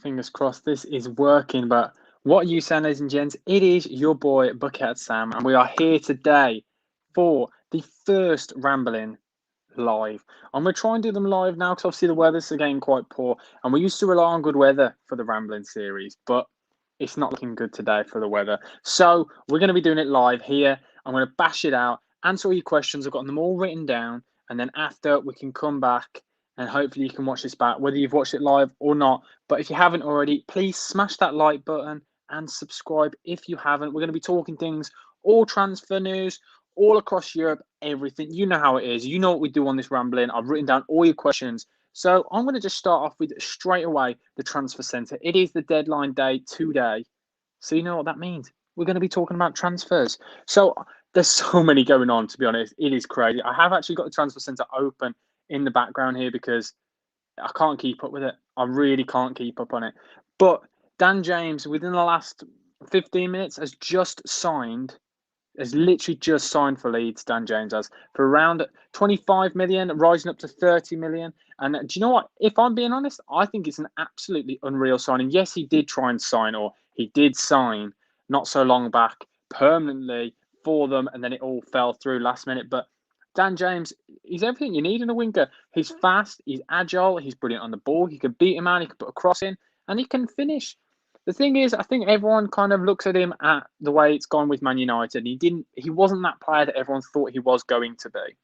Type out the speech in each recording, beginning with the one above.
Fingers crossed this is working. But what are you saying, ladies and gents? It is your boy, Bucket Sam, and we are here today for the first Rambling live. I'm going to try and do them live now because obviously the weather's getting quite poor. And we used to rely on good weather for the Rambling series, but it's not looking good today for the weather. So we're going to be doing it live here. I'm going to bash it out, answer all your questions. I've got them all written down. And then after, we can come back and hopefully you can watch this back, whether you've watched it live or not. But if you haven't already, please smash that like button and subscribe if you haven't. We're going to be talking things, all transfer news, all across Europe, everything. You know how it is. You know what we do on this Rambling. I've written down all your questions. So I'm going to just start off with straight away the transfer centre. It is the deadline day today. So you know what that means. We're going to be talking about transfers. So there's so many going on, to be honest. It is crazy. I have actually got the transfer centre open in the background here because I can't keep up with it. I really can't keep up on it. But Dan James, within the last 15 minutes, has literally just signed for Leeds, Dan James has, for around 25 million, rising up to 30 million. And do you know what? If I'm being honest, I think it's an absolutely unreal signing. Yes, he did try and sign, or he did sign not so long back permanently for them, and then it all fell through last minute. But Dan James, he's everything you need in a winger. He's fast, he's agile, he's brilliant on the ball. He can beat a man, he can put a cross in, and he can finish. The thing is, I think everyone kind of looks at him at the way it's gone with Man United. He wasn't that player that everyone thought he was going to be.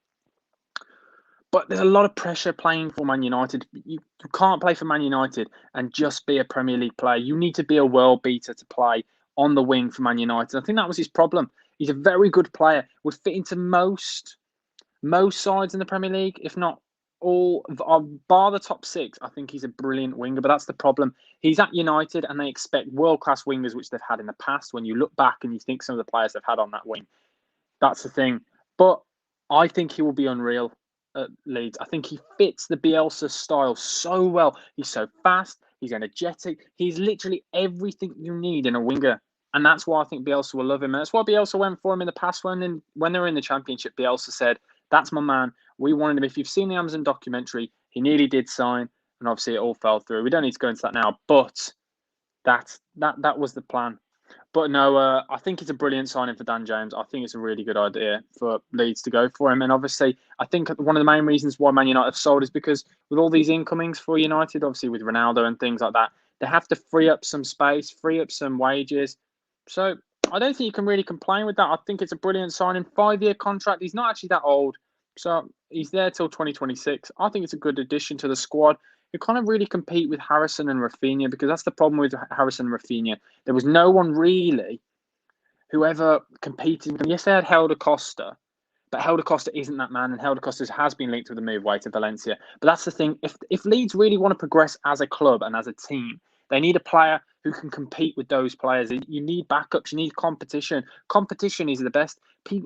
But there's a lot of pressure playing for Man United. You can't play for Man United and just be a Premier League player. You need to be a world beater to play on the wing for Man United. I think that was his problem. He's a very good player. Would fit into most sides in the Premier League, if not all, bar the top six. I think he's a brilliant winger, but that's the problem. He's at United and they expect world-class wingers, which they've had in the past. When you look back and you think some of the players they've had on that wing, that's the thing. But I think he will be unreal at Leeds. I think he fits the Bielsa style so well. He's so fast. He's energetic. He's literally everything you need in a winger. And that's why I think Bielsa will love him. And that's why Bielsa went for him in the past when they were in the Championship. Bielsa said, that's my man. We wanted him. If you've seen the Amazon documentary, he nearly did sign, and obviously it all fell through. We don't need to go into that now, but that was the plan. But no, I think it's a brilliant signing for Dan James. I think it's a really good idea for Leeds to go for him. And obviously, I think one of the main reasons why Man United have sold is because with all these incomings for United, obviously with Ronaldo and things like that, they have to free up some space, free up some wages. So I don't think you can really complain with that. I think it's a brilliant signing. 5-year contract. He's not actually that old. So he's there till 2026. I think it's a good addition to the squad. You kind of really compete with Harrison and Rafinha because that's the problem with Harrison and Rafinha. There was no one really who ever competed with them. Yes, they had Helder Costa, but Helder Costa isn't that man, and Helder Costa has been linked with a move away to Valencia. But that's the thing. If Leeds really want to progress as a club and as a team, they need a player who can compete with those players. You need backups. You need competition. Competition is the best.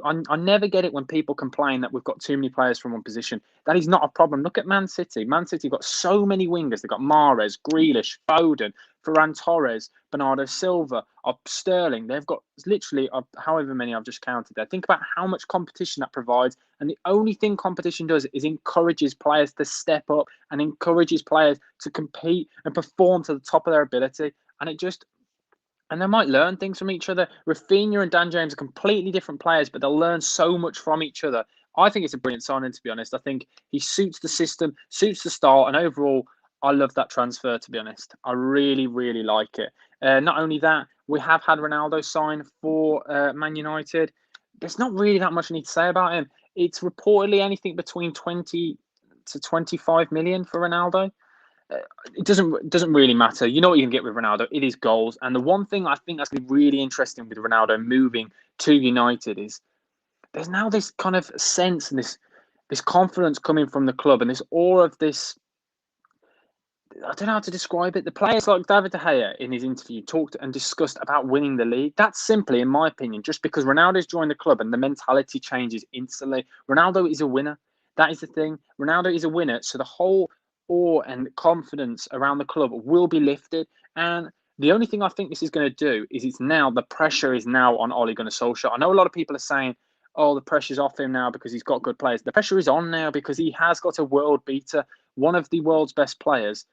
I never get it when people complain that we've got too many players from one position. That is not a problem. Look at Man City. Man City got so many wingers. They've got Mahrez, Grealish, Foden, Ferran Torres, Bernardo Silva, Sterling. They've got literally however many I've just counted there. Think about how much competition that provides. And the only thing competition does is encourages players to step up and encourages players to compete and perform to the top of their ability. And they might learn things from each other. Rafinha and Dan James are completely different players, but they'll learn so much from each other. I think it's a brilliant signing, to be honest. I think he suits the system, suits the style, and overall, I love that transfer, to be honest. I really, really like it. Not only that, we have had Ronaldo sign for Man United. There's not really that much I need to say about him. It's reportedly anything between 20 to 25 million for Ronaldo. It doesn't really matter. You know what you can get with Ronaldo. It is goals. And the one thing I think that's going to be really interesting with Ronaldo moving to United is there's now this kind of sense and this confidence coming from the club and this all of this. I don't know how to describe it. The players like David De Gea in his interview talked and discussed about winning the league. That's simply, in my opinion, just because Ronaldo's joined the club and the mentality changes instantly. Ronaldo is a winner. That is the thing. Ronaldo is a winner. So the whole awe and confidence around the club will be lifted. And the only thing I think this is going to do is the pressure is now on Ole Gunnar Solskjaer. I know a lot of people are saying, oh, the pressure's off him now because he's got good players. The pressure is on now because he has got a world beater, one of the world's best players.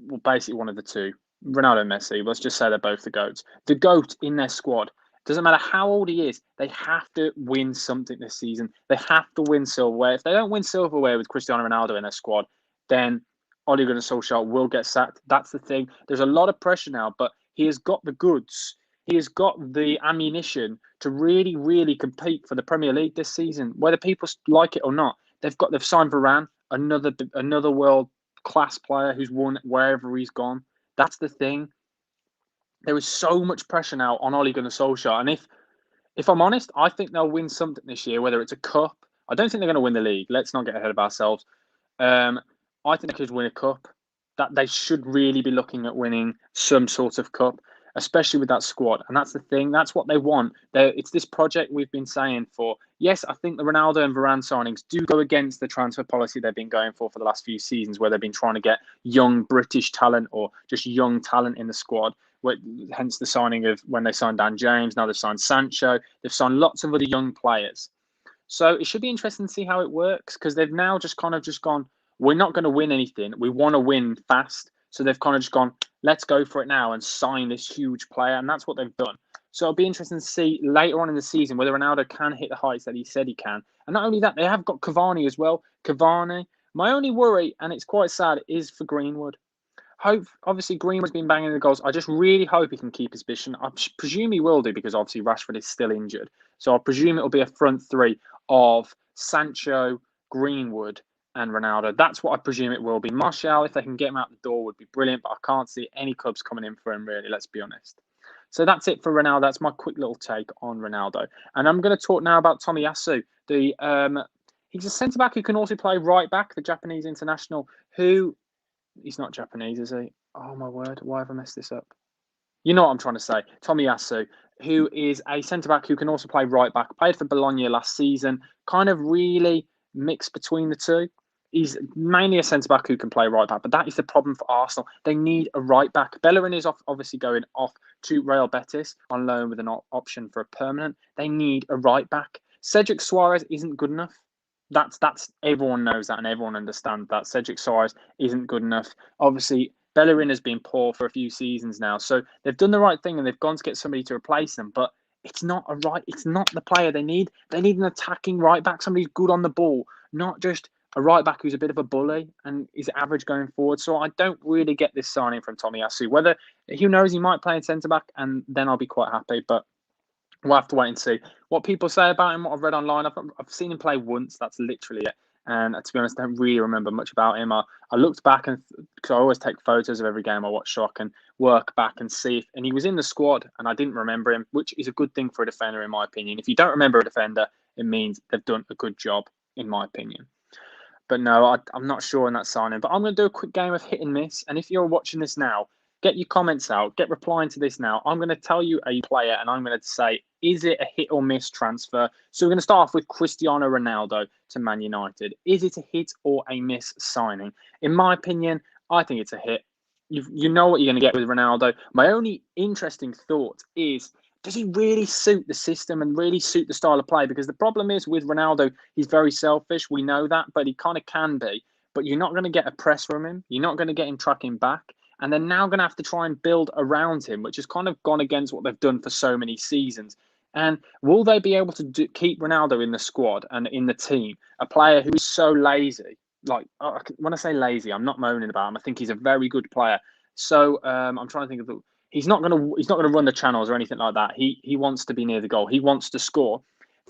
Well, basically one of the two. Ronaldo and Messi, let's just say they're both the GOATs. The GOAT in their squad. Doesn't matter how old he is, they have to win something this season. They have to win silverware. If they don't win silverware with Cristiano Ronaldo in their squad, then Ole Gunnar Solskjaer will get sacked. That's the thing. There's a lot of pressure now, but he has got the goods. He has got the ammunition to really, really compete for the Premier League this season, whether people like it or not. They've signed Varane, another world class player who's won wherever he's gone. That's the thing. There is so much pressure now on Ole Gunnar Solskjaer, and if I'm honest, I think they'll win something this year, whether it's a cup. I don't think they're going to win the league. Let's not get ahead of ourselves. I think they could win a cup. That they should really be looking at winning some sort of cup, especially with that squad. And that's the thing. That's what they want. It's this project we've been saying for. Yes, I think the Ronaldo and Varane signings do go against the transfer policy they've been going for the last few seasons, where they've been trying to get young British talent or just young talent in the squad. Hence the signing of when they signed Dan James. Now they've signed Sancho. They've signed lots of other young players. So it should be interesting to see how it works, because they've now just gone, we're not going to win anything. We want to win fast. So they've kind of just gone, let's go for it now and sign this huge player. And that's what they've done. So it'll be interesting to see later on in the season whether Ronaldo can hit the heights that he said he can. And not only that, they have got Cavani as well. Cavani. My only worry, and it's quite sad, is for Greenwood. Obviously, Greenwood's been banging the goals. I just really hope he can keep his position. I presume he will do, because obviously Rashford is still injured. So I presume it'll be a front three of Sancho, Greenwood, and Ronaldo. That's what I presume it will be. Martial, if they can get him out the door, would be brilliant, but I can't see any clubs coming in for him, really, let's be honest. So that's it for Ronaldo. That's my quick little take on Ronaldo. And I'm going to talk now about Tomiyasu. He's a centre-back who can also play right-back, the Japanese international, who... He's not Japanese, is he? Oh, my word. Why have I messed this up? You know what I'm trying to say. Tomiyasu, who is a centre-back who can also play right-back. Played for Bologna last season. Kind of really mixed between the two. He's mainly a centre-back who can play right-back. But that is the problem for Arsenal. They need a right-back. Bellerin is obviously going off to Real Betis on loan with an option for a permanent. They need a right-back. Cedric Suarez isn't good enough. That's everyone knows that, and everyone understands that. Cedric Suarez isn't good enough. Obviously, Bellerin has been poor for a few seasons now, so they've done the right thing and they've gone to get somebody to replace them. But it's not the player they need. They need an attacking right back, somebody who's good on the ball, not just a right back who's a bit of a bully and is average going forward. So I don't really get this signing from Tomiyasu. Who knows, he might play in centre back, and then I'll be quite happy. But we'll have to wait and see what people say about him. What I've read online, I've seen him play once. That's literally it. And to be honest, I don't really remember much about him. I looked back, and because I always take photos of every game I watch, so I can work back and see. And he was in the squad, and I didn't remember him, which is a good thing for a defender, in my opinion. If you don't remember a defender, it means they've done a good job, in my opinion. But no, I'm not sure on that signing. But I'm going to do a quick game of hit and miss. And if you're watching this now, get your comments out. Get replying to this now. I'm going to tell you a player, and I'm going to say, is it a hit or miss transfer? So we're going to start off with Cristiano Ronaldo to Man United. Is it a hit or a miss signing? In my opinion, I think it's a hit. You know what you're going to get with Ronaldo. My only interesting thought is, does he really suit the system and really suit the style of play? Because the problem is with Ronaldo, he's very selfish. We know that, but he kind of can be. But you're not going to get a press from him. You're not going to get him tracking back. And they're now going to have to try and build around him, which has kind of gone against what they've done for so many seasons. And will they be able to keep Ronaldo in the squad and in the team, a player who is so lazy? Like, when I say lazy, I'm not moaning about him. I think he's a very good player. So I'm trying to think of he's not going to run the channels or anything like that. He wants to be near the goal. He wants to score.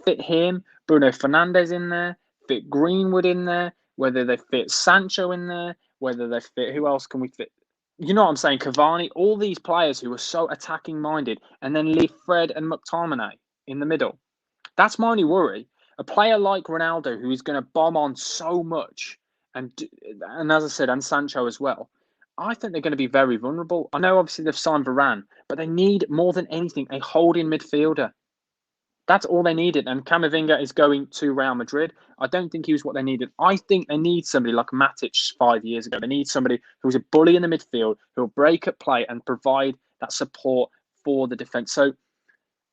Fit him, Bruno Fernandes in there, fit Greenwood in there, whether they fit Sancho in there, whether they fit, who else can we fit? You know what I'm saying? Cavani, all these players who are so attacking minded, and then leave Fred and McTominay in the middle. That's my only worry. A player like Ronaldo, who is going to bomb on so much, and as I said, and Sancho as well, I think they're going to be very vulnerable. I know obviously they've signed Varane, but they need more than anything a holding midfielder. That's all they needed. And Camavinga is going to Real Madrid. I don't think he was what they needed. I think they need somebody like Matic 5 years ago. They need somebody who's a bully in the midfield, who will break up play and provide that support for the defence. So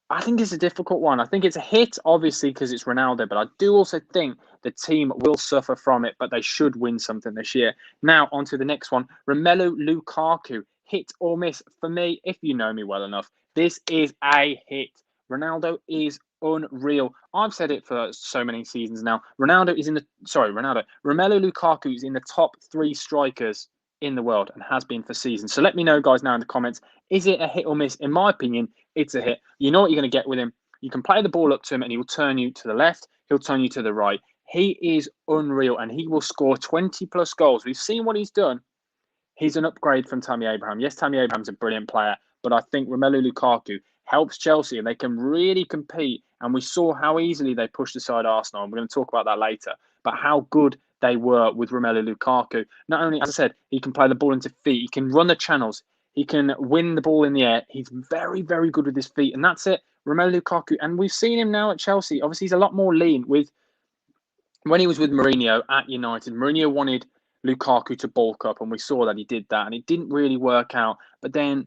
I think it's a difficult one. I think it's a hit, obviously, because it's Ronaldo. But I do also think the team will suffer from it, but they should win something this year. Now, on to the next one. Romelu Lukaku. hit or miss. For me, if you know me well enough, this is a hit. Ronaldo is unreal. I've said it for so many seasons now. Romelu Lukaku is in the top 3 strikers in the world and has been for seasons. So let me know, guys, now in the comments, is it a hit or miss? In my opinion, it's a hit. You know what you're going to get with him. You can play the ball up to him and he will turn you to the left. He'll turn you to the right. He is unreal and he will score 20 plus goals. We've seen what he's done. He's an upgrade from Tammy Abraham. Yes, Tammy Abraham's a brilliant player, but I think Romelu Lukaku helps Chelsea and they can really compete. And we saw how easily they pushed aside Arsenal. And we're going to talk about that later. But how good they were with Romelu Lukaku. Not only, as I said, he can play the ball into feet. He can run the channels. He can win the ball in the air. He's very, very good with his feet. And that's it. Romelu Lukaku. And we've seen him now at Chelsea. Obviously, he's a lot more lean. When he was with Mourinho at United, Mourinho wanted Lukaku to bulk up, and we saw that he did that, and it didn't really work out. But then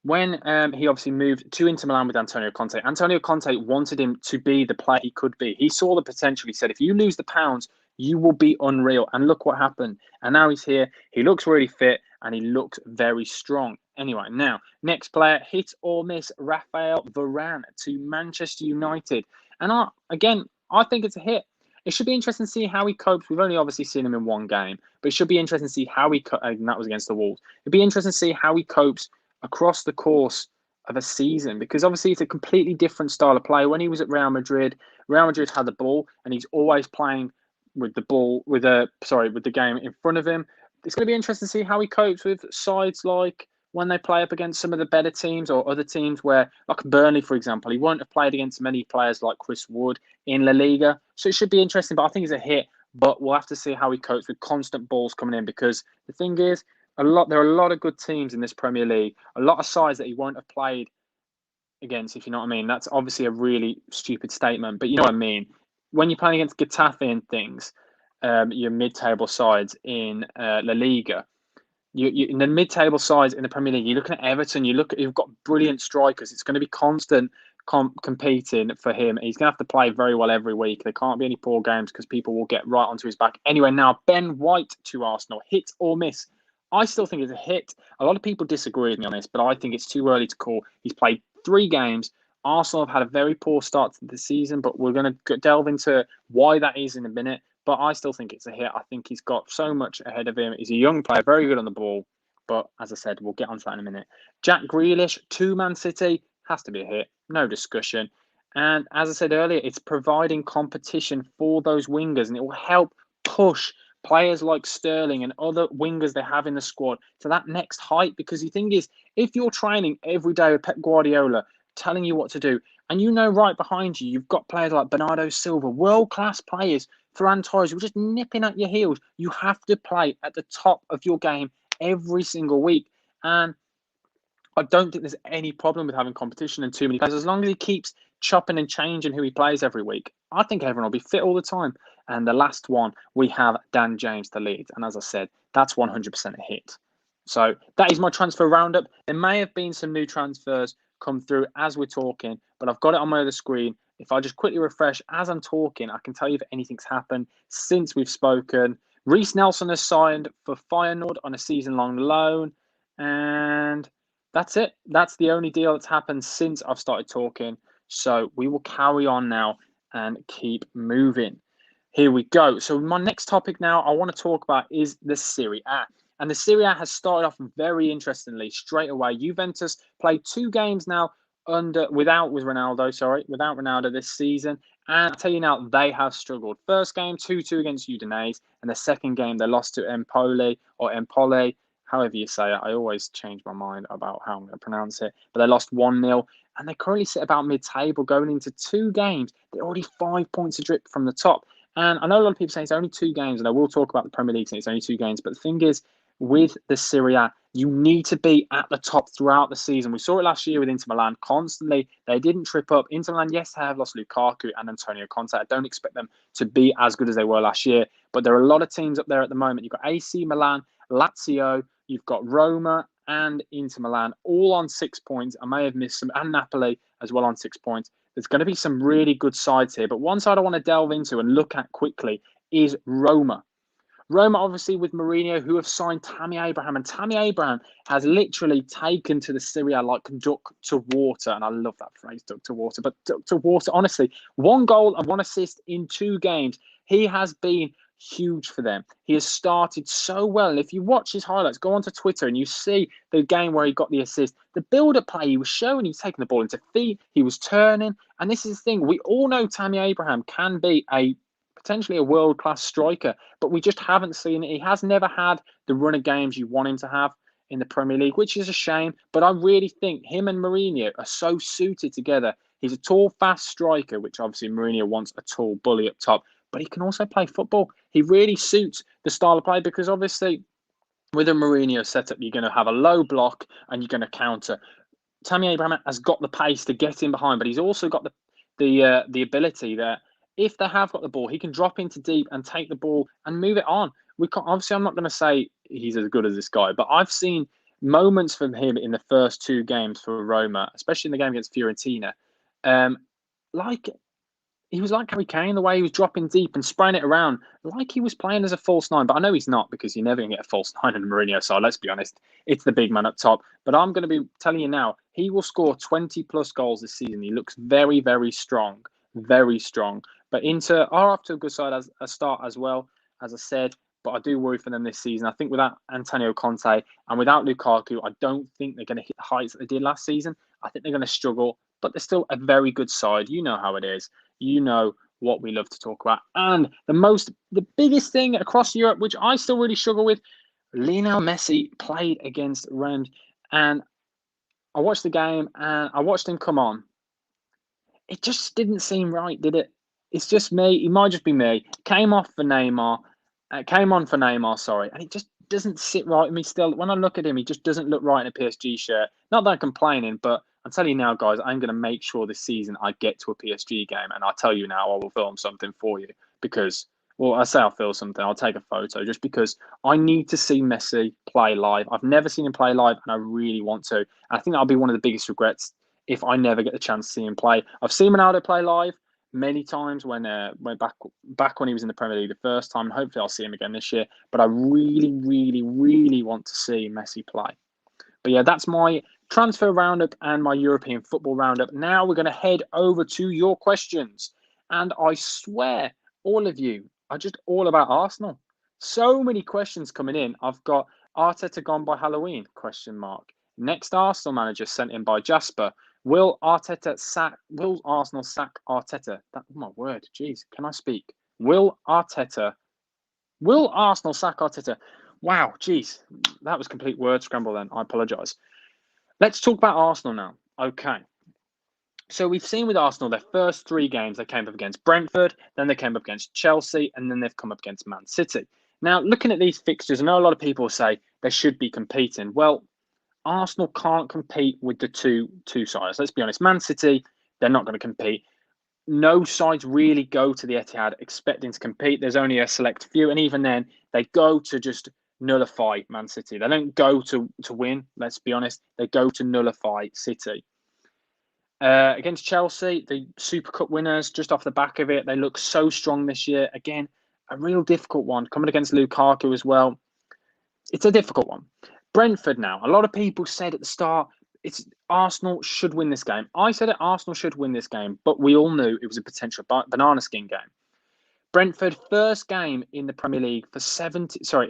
when he obviously moved to Inter Milan with Antonio Conte wanted him to be the player he could be. He saw the potential. He said, if you lose the pounds, you will be unreal. And look what happened. And now he's here. He looks really fit, and he looks very strong. Anyway, now, next player, hit or miss, Raphael Varane to Manchester United. And I think it's a hit. It should be interesting to see how he copes. We've only obviously seen him in one game, but it should be interesting to see how and that was against the Wolves. It'd be interesting to see how he copes across the course of a season, because obviously it's a completely different style of play. When he was at Real Madrid had the ball and he's always playing with the ball, with the game in front of him. It's going to be interesting to see how he copes with sides like when they play up against some of the better teams or other teams where, like Burnley, for example, he won't have played against many players like Chris Wood in La Liga. So it should be interesting, but I think it's a hit. But we'll have to see how he copes with constant balls coming in, because the thing is, there are a lot of good teams in this Premier League, a lot of sides that he won't have played against, if you know what I mean. That's obviously a really stupid statement, but you know what I mean. When you're playing against Getafe and things, your mid-table sides in La Liga, you in the mid-table sides in the Premier League, you're looking at Everton. You've got brilliant strikers. It's going to be constant competing for him. He's going to have to play very well every week. There can't be any poor games because people will get right onto his back. Anyway, now Ben White to Arsenal, hit or miss? I still think it's a hit. A lot of people disagree with me on this, but I think it's too early to call. He's played 3 games. Arsenal have had a very poor start to the season, but we're going to delve into why that is in a minute. But I still think it's a hit. I think he's got so much ahead of him. He's a young player, very good on the ball. But as I said, we'll get onto that in a minute. Jack Grealish to Man City has to be a hit. No discussion. And as I said earlier, it's providing competition for those wingers, and it will help push players like Sterling and other wingers they have in the squad to that next height. Because the thing is, if you're training every day with Pep Guardiola telling you what to do, and you know right behind you, you've got players like Bernardo Silva, world-class players, Ferran Torres, who are just nipping at your heels. You have to play at the top of your game every single week. And I don't think there's any problem with having competition and too many players. As long as he keeps chopping and changing who he plays every week, I think everyone will be fit all the time. And the last one, we have Dan James to Leeds. And as I said, that's 100% a hit. So that is my transfer roundup. There may have been some new transfers come through as we're talking, but I've got it on my other screen. If I just quickly refresh as I'm talking, I can tell you if anything's happened since we've spoken. Reece Nelson has signed for Feyenoord on a season-long loan. And that's it. That's the only deal that's happened since I've started talking. So we will carry on now and keep moving. Here we go. So my next topic now I want to talk about is the Serie A. And the Serie A has started off very interestingly straight away. Juventus played 2 games now without Ronaldo this season. And I'll tell you now, they have struggled. First game, 2-2 against Udinese. And the second game, they lost to Empoli, however you say it. I always change my mind about how I'm going to pronounce it. But they lost 1-0. And they currently sit about mid-table going into 2 games. They're already 5 points adrift from the top. And I know a lot of people say it's only 2 games. And I will talk about the Premier League saying it's only 2 games. But the thing is, with the Serie A, you need to be at the top throughout the season. We saw it last year with Inter Milan constantly. They didn't trip up. Inter Milan, yes, they have lost Lukaku and Antonio Conte. I don't expect them to be as good as they were last year. But there are a lot of teams up there at the moment. You've got AC Milan, Lazio, you've got Roma and Inter Milan, all on 6 points. I may have missed some, and Napoli as well on 6 points. There's going to be some really good sides here. But one side I want to delve into and look at quickly is Roma. Roma, obviously, with Mourinho, who have signed Tammy Abraham. And Tammy Abraham has literally taken to the Serie A like duck to water. And I love that phrase, duck to water. But duck to water, honestly, 1 goal and 1 assist in 2 games. He has been huge for them. He has started so well. And if you watch his highlights, go onto Twitter and you see the game where he got the assist. The build-up play he was showing, he was taking the ball into feet, he was turning. And this is the thing, we all know Tammy Abraham can be potentially a world-class striker, but we just haven't seen it. He has never had the run of games you want him to have in the Premier League, which is a shame. But I really think him and Mourinho are so suited together. He's a tall, fast striker, which obviously Mourinho wants a tall bully up top, but he can also play football. He really suits the style of play because obviously with a Mourinho setup, you're going to have a low block and you're going to counter. Tammy Abraham has got the pace to get in behind, but he's also got the ability that if they have got the ball, he can drop into deep and take the ball and move it on. Obviously, I'm not going to say he's as good as this guy, but I've seen moments from him in the first 2 games for Roma, especially in the game against Fiorentina. Like he was like Harry Kane, the way he was dropping deep and spraying it around, like he was playing as a false 9. But I know he's not because you're never going to get a false 9 in the Mourinho side. Let's be honest. It's the big man up top. But I'm going to be telling you now, he will score 20-plus goals this season. He looks very, very strong. Very strong. But Inter are off to a good side as a start as well, as I said. But I do worry for them this season. I think without Antonio Conte and without Lukaku, I don't think they're going to hit the heights that they did last season. I think they're going to struggle. But they're still a very good side. You know how it is. You know what we love to talk about. And the biggest thing across Europe, which I still really struggle with, Lionel Messi played against Rennes. And I watched the game and I watched him come on. It just didn't seem right, did it? It's just me. It might just be me. Came on for Neymar, sorry. And it just doesn't sit right with me still. When I look at him, he just doesn't look right in a PSG shirt. Not that I'm complaining, but I'm telling you now, guys, I'm going to make sure this season I get to a PSG game. And I'll tell you now, I will film something for you because, well, I say I'll film something. I'll take a photo just because I need to see Messi play live. I've never seen him play live and I really want to. And I think that'll be one of the biggest regrets if I never get the chance to see him play. I've seen Ronaldo play live many times when back when he was in the Premier League the first time, and hopefully I'll see him again this year. But I really, really, really want to see Messi play. But yeah, that's my transfer roundup and my European football roundup. Now we're going to head over to your questions. And I swear, all of you are just all about Arsenal. So many questions coming in. I've got Arteta gone by Halloween? ? Next Arsenal manager sent in by Jasper. Will Arsenal sack Arteta? That's my word. Jeez, can I speak? Will Arsenal sack Arteta? Wow, geez, that was complete word scramble then. I apologise. Let's talk about Arsenal now. Okay. So we've seen with Arsenal, their first 3 games, they came up against Brentford, then they came up against Chelsea, and then they've come up against Man City. Now, looking at these fixtures, I know a lot of people say they should be competing. Well, Arsenal can't compete with the two sides. Let's be honest. Man City, they're not going to compete. No sides really go to the Etihad expecting to compete. There's only a select few, and even then, they go to just nullify Man City. They don't go to win, let's be honest. They go to nullify City. Against Chelsea, the Super Cup winners, just off the back of it, they look so strong this year. Again, a real difficult one. Coming against Lukaku as well. It's a difficult one. Brentford now. A lot of people said at the start, Arsenal should win this game. I said it, Arsenal should win this game, but we all knew it was a potential banana skin game. Brentford, first game in the Premier League in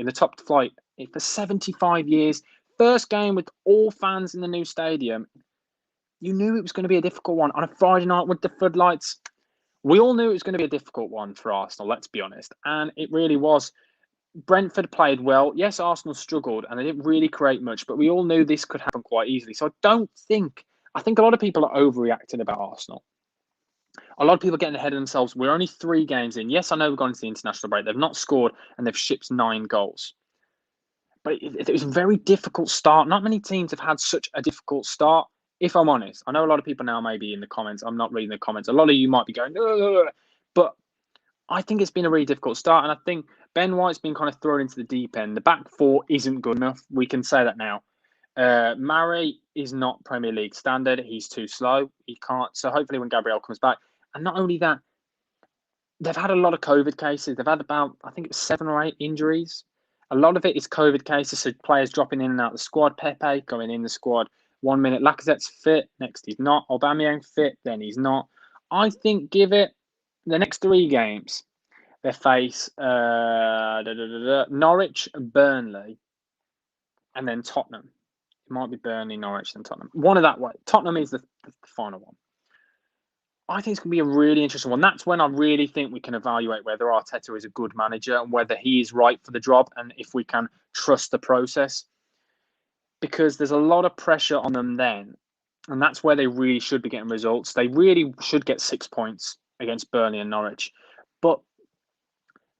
the top flight for 75 years. First game with all fans in the new stadium. You knew it was going to be a difficult one on a Friday night with the floodlights. We all knew it was going to be a difficult one for Arsenal, let's be honest. And it really was. Brentford played well. Yes, Arsenal struggled and they didn't really create much, but we all knew this could happen quite easily. So I think a lot of people are overreacting about Arsenal. A lot of people are getting ahead of themselves. We're only 3 games in. Yes, I know we've gone into the international break. They've not scored and they've shipped 9 goals. But it was a very difficult start. Not many teams have had such a difficult start, if I'm honest. I know a lot of people now may be in the comments. I'm not reading the comments. A lot of you might be going, ugh. But I think it's been a really difficult start. And I think Ben White's been kind of thrown into the deep end. The back 4 isn't good enough. We can say that now. Murray is not Premier League standard. He's too slow. He can't. So hopefully when Gabriel comes back. And not only that, they've had a lot of COVID cases. They've had about, I think it's 7 or 8 injuries. A lot of it is COVID cases, so players dropping in and out of the squad. Pepe going in the squad 1 minute. Lacazette's fit, next he's not. Aubameyang fit, then he's not. I think give it the next 3 games. They face Norwich, Burnley, and then Tottenham. It might be Burnley, Norwich, and Tottenham. One of that way. Tottenham is the final one. I think it's going to be a really interesting one. That's when I really think we can evaluate whether Arteta is a good manager and whether he is right for the job and if we can trust the process. Because there's a lot of pressure on them then. And that's where they really should be getting results. They really should get 6 points against Burnley and Norwich. But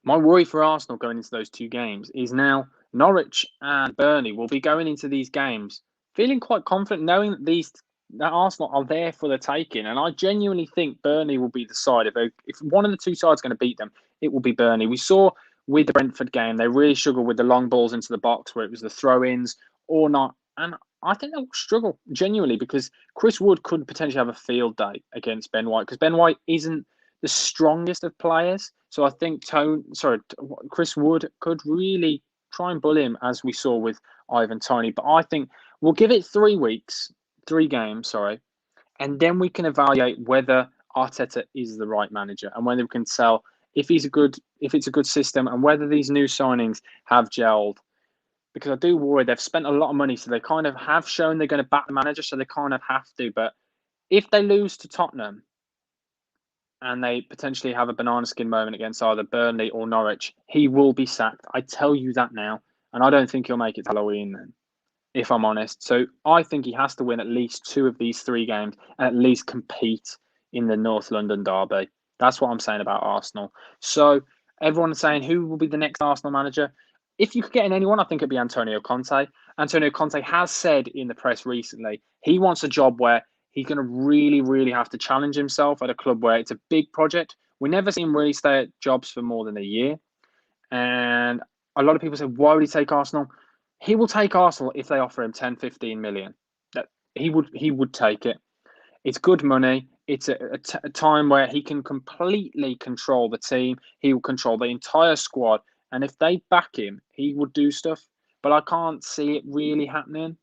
my worry for Arsenal going into those 2 games is now Norwich and Burnley will be going into these games feeling quite confident, knowing that Arsenal are there for the taking. And I genuinely think Burnley will be the side. If one of the 2 sides is going to beat them, it will be Burnley. We saw with the Brentford game, they really struggled with the long balls into the box where it was the throw-ins or not. And I think they'll struggle genuinely because Chris Wood could potentially have a field day against Ben White because Ben White isn't the strongest of players. So I think Chris Wood could really try and bully him as we saw with Ivan Toney. But I think we'll give it 3 weeks. 3 games, and then we can evaluate whether Arteta is the right manager and whether we can tell if it's a good system and whether these new signings have gelled. Because I do worry they've spent a lot of money, so they kind of have shown they're going to back the manager, so they kind of have to. But if they lose to Tottenham and they potentially have a banana skin moment against either Burnley or Norwich, he will be sacked. I tell you that now, and I don't think he'll make it to Halloween then, if I'm honest. So I think he has to win at least 2 of these 3 games and at least compete in the North London derby. That's what I'm saying about Arsenal. So everyone's saying who will be the next Arsenal manager? If you could get in anyone, I think it'd be Antonio Conte. Antonio Conte has said in the press recently he wants a job where he's going to really, really have to challenge himself at a club where it's a big project. We never see him really stay at jobs for more than a year. And a lot of people say, why would he take Arsenal? He will take Arsenal if they offer him 10, 15 million. He would take it. It's good money. It's a time where he can completely control the team. He will control the entire squad. And if they back him, he would do stuff. But I can't see it really happening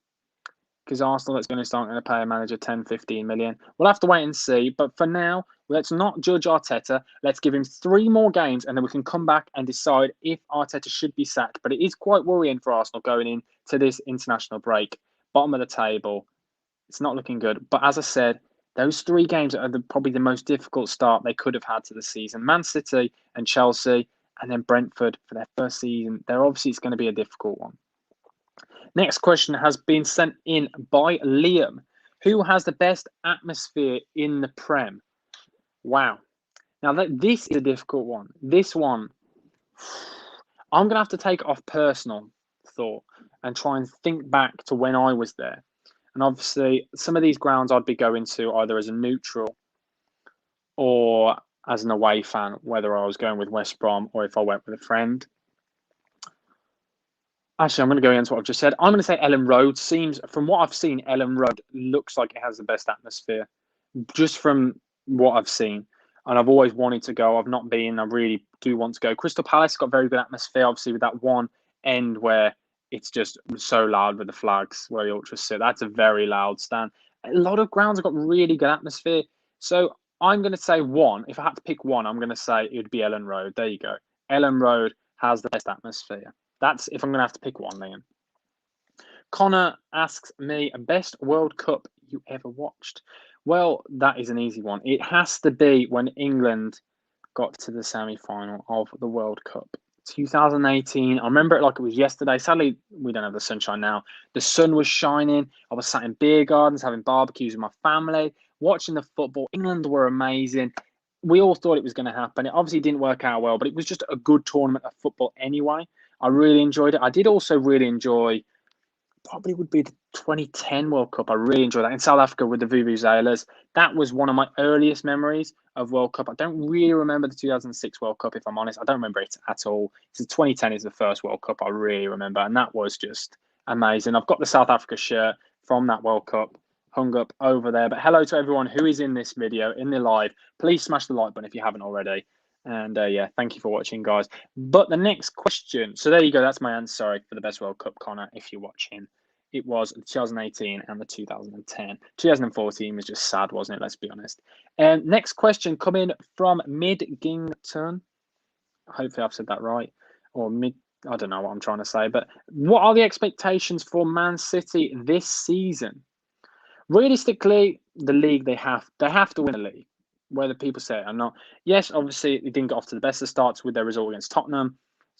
because Arsenal is going to start going to pay a manager 10, 15 million. We'll have to wait and see. But for now, let's not judge Arteta. Let's give him 3 more games and then we can come back and decide if Arteta should be sacked. But it is quite worrying for Arsenal going into this international break. Bottom of the table. It's not looking good. But as I said, those 3 games are probably the most difficult start they could have had to the season. Man City and Chelsea and then Brentford for their first season. It's going to be a difficult one. Next question has been sent in by Liam. Who has the best atmosphere in the Prem? Wow. Now, this is a difficult one. This one, I'm going to have to take off personal thought and try and think back to when I was there. And obviously, some of these grounds I'd be going to either as a neutral or as an away fan, whether I was going with West Brom or if I went with a friend. Actually, I'm going to go against what I've just said. I'm going to say Ellen Road. From what I've seen, Ellen Road looks like it has the best atmosphere, just from what I've seen. And I've always wanted to go. I've not been. I really do want to go. Crystal Palace got very good atmosphere, obviously, with that one end where it's just so loud with the flags where the ultras sit. That's a very loud stand. A lot of grounds have got really good atmosphere. So I'm going to say one. If I had to pick one, I'm going to say it would be Ellen Road. There you go. Ellen Road has the best atmosphere. That's if I'm going to have to pick one, Liam. Connor asks me, best World Cup you ever watched? Well, that is an easy one. It has to be when England got to the semi-final of the World Cup. 2018. I remember it like it was yesterday. Sadly, we don't have the sunshine now. The sun was shining. I was sat in beer gardens, having barbecues with my family, watching the football. England were amazing. We all thought it was going to happen. It obviously didn't work out well, but it was just a good tournament of football anyway. I really enjoyed it. I did also really enjoy, probably would be the 2010 World Cup. I really enjoyed that in South Africa with the Vuvuzelas. That was one of my earliest memories of World Cup. I don't really remember the 2006 World Cup, if I'm honest. I don't remember it at all. So 2010 is the first World Cup I really remember, and that was just amazing. I've got the South Africa shirt from that World Cup hung up over there. But hello to everyone who is in this video, in the live. Please smash the like button if you haven't already. And yeah, thank you for watching, guys. But the next question. So there you go. That's my answer. Sorry for the best World Cup, Connor. If you're watching, it was the 2018 and the 2010. 2014 was just sad, wasn't it? Let's be honest. Next question coming from Midgington. Hopefully, I've said that right. Or mid. I don't know what I'm trying to say. But what are the expectations for Man City this season? Realistically, the league they have to win the league, whether people say it or not. Yes, obviously they didn't get off to the best of starts with their result against Tottenham.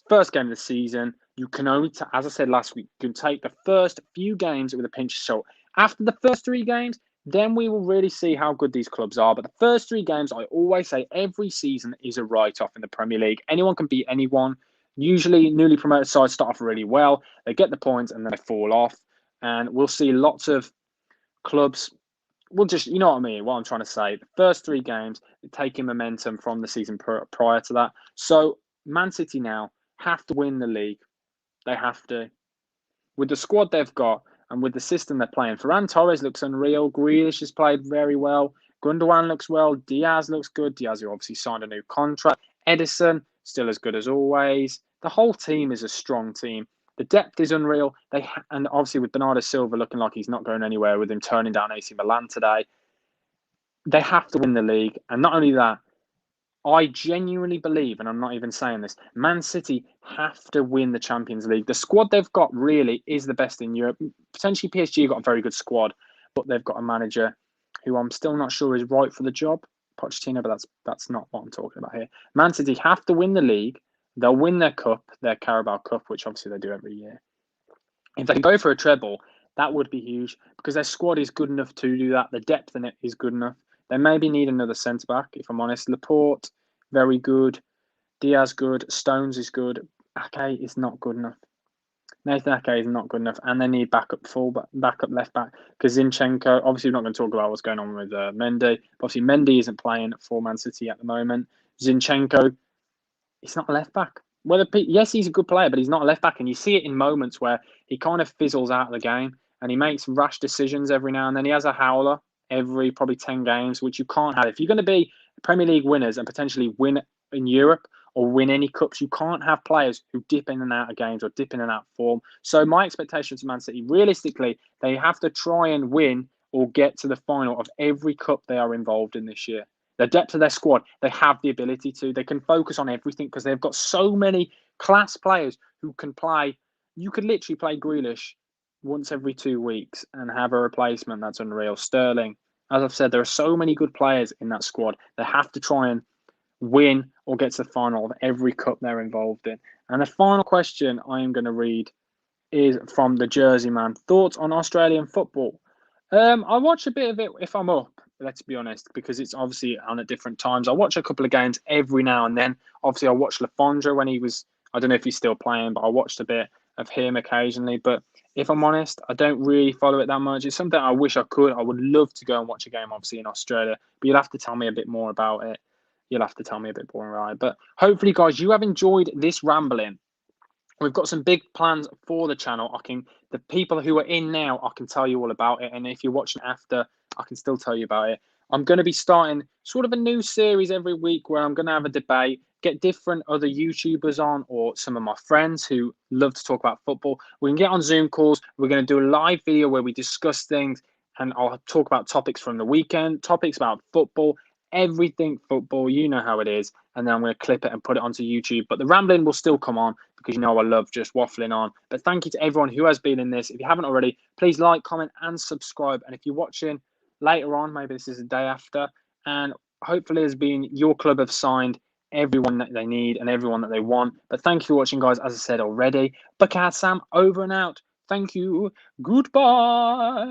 First game of the season, you can only, as I said last week, you can take the first few games with a pinch of salt. After the first 3 games, then we will really see how good these clubs are. But the first 3 games, I always say every season is a write-off in the Premier League. Anyone can beat anyone. Usually, newly promoted sides start off really well. They get the points and then they fall off. And we'll see lots of clubs will just, you know what I mean, what I'm trying to say. The first 3 games, taking momentum from the season prior to that. So Man City now have to win the league. They have to. With the squad they've got and with the system they're playing. Ferran Torres looks unreal. Grealish has played very well. Gundogan looks well. Diaz looks good. Diaz, who obviously signed a new contract. Edison, still as good as always. The whole team is a strong team. The depth is unreal. And obviously with Bernardo Silva looking like he's not going anywhere with him turning down AC Milan today, they have to win the league. And not only that, I genuinely believe, and I'm not even saying this, Man City have to win the Champions League. The squad they've got really is the best in Europe. Potentially PSG have got a very good squad, but they've got a manager who I'm still not sure is right for the job, Pochettino, but that's not what I'm talking about here. Man City have to win the league. They'll win their cup, their Carabao Cup, which obviously they do every year. If they can go for a treble, that would be huge because their squad is good enough to do that. The depth in it is good enough. They maybe need another centre-back, if I'm honest. Laporte, very good. Diaz, good. Stones is good. Ake is not good enough. Nathan Ake is not good enough. And they need backup left back. Because Zinchenko, obviously we're not going to talk about what's going on with Mendy. Obviously Mendy isn't playing for Man City at the moment. Zinchenko, he's not a left back. Yes, he's a good player, but he's not a left back. And you see it in moments where he kind of fizzles out of the game and he makes rash decisions every now and then. He has a howler every probably 10 games, which you can't have. If you're going to be Premier League winners and potentially win in Europe or win any cups, you can't have players who dip in and out of games or dip in and out of form. So my expectations to Man City, realistically, they have to try and win or get to the final of every cup they are involved in this year. The depth of their squad, they have the ability to. They can focus on everything because they've got so many class players who can play. You could literally play Grealish once every 2 weeks and have a replacement that's unreal. Sterling, as I've said, there are so many good players in that squad. They have to try and win or get to the final of every cup they're involved in. And the final question I am going to read is from the Jersey Man. Thoughts on Australian football? I watch a bit of it if I'm up, let's be honest, because it's obviously on at different times. I watch a couple of games every now and then. Obviously, I watched Lafondra when he was, I don't know if he's still playing, but I watched a bit of him occasionally. But if I'm honest, I don't really follow it that much. It's something I wish I could. I would love to go and watch a game, obviously, in Australia, but you'll have to tell me a bit more about it. You'll have to tell me a bit more about it. But hopefully, guys, you have enjoyed this rambling. We've got some big plans for the channel. The people who are in now, I can tell you all about it. And if you're watching after, I can still tell you about it. I'm going to be starting sort of a new series every week where I'm going to have a debate, get different other YouTubers on or some of my friends who love to talk about football. We can get on Zoom calls. We're going to do a live video where we discuss things and I'll talk about topics from the weekend, topics about football, everything football. You know how it is. And then I'm going to clip it and put it onto YouTube. But the rambling will still come on because you know I love just waffling on. But thank you to everyone who has been in this. If you haven't already, please like, comment, and subscribe. And if you're watching later on, maybe this is the day after, and hopefully has been your club have signed everyone that they need and everyone that they want. But thank you for watching, guys. As I said already, Bucket Sam over and out. Thank you. Goodbye.